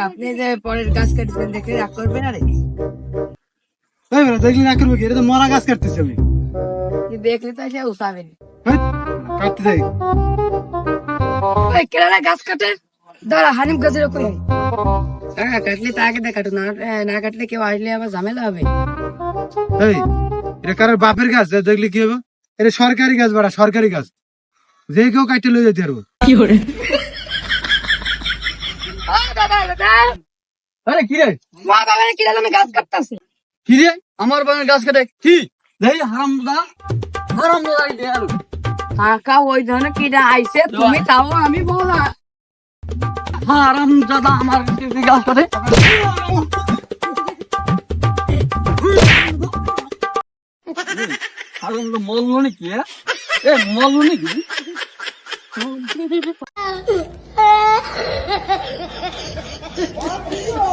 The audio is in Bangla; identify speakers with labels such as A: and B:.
A: আপনি যে পরের গাছ কাটবেন দেখে রাগ করবেন আরে
B: দেখলি না করবো কি? এটা তো মরা গাছ কাটতেছি আমি।
A: দেখলে তো এসে উঠাবেন
B: হেৎ, কাটতে যাই।
A: ওই কেরালা গাছ কাটে দাঁড়া হানিম গাছের কই কাটলে তা আগে দেখাটো না না কাটলে কেউ আসলে আবার ঝামেলা হবে
B: এই, এটা কারোর বাপের গাছ, দেখলি কি হবে? এটা সরকারি গাছ, বাড়া সরকারি গাছ, যে কেউ কাটতে লয়ে যেতে পারবো।
C: আরে কি রে?
A: মা বাবা কিরা আমি গাছ কাটতাছি
C: কি রে? আমার বাগানে গাছ কাটে কি? দেই হারামদা আইডিয়া।
A: কাকা ওই ধরনের কিরা আইছে তুমি তাও আমি বলা
C: হারামজাদা আমার গাছ কাটে। হারামদা মরলো নাকি? এ মরলো নাকি?
D: Ha ha ha!